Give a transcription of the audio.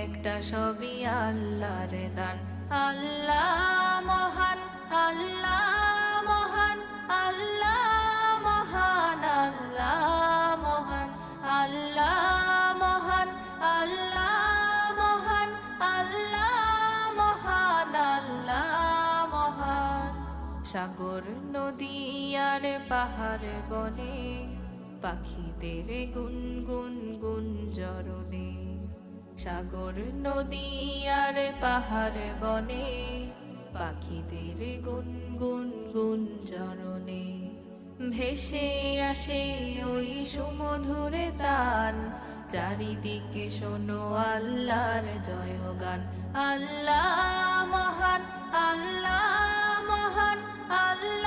একটা সবই আল্লাহর দান। আল্লাহ মহান, আল্লাহ মহান, আল্লাহ মহান, আল্লাহ মহান, আল্লাহ মহান, আল্লাহ মহান, আল্লাহ মহান, আল্লাহ মহান। সাগর নদী আর পাহাড় বনে পাখিদের গুনগুন গুঞ্জরণে। সাগর নদী আর পাহাড় বনে পাখিদের গুনগুন গুঞ্জরণে। ভেসে আসে ওই সুমধুর তান, চারিদিকে শোনো আল্লাহর জয়গান। আল্লাহ মহান, আল্লাহ মহান, আল্লাহ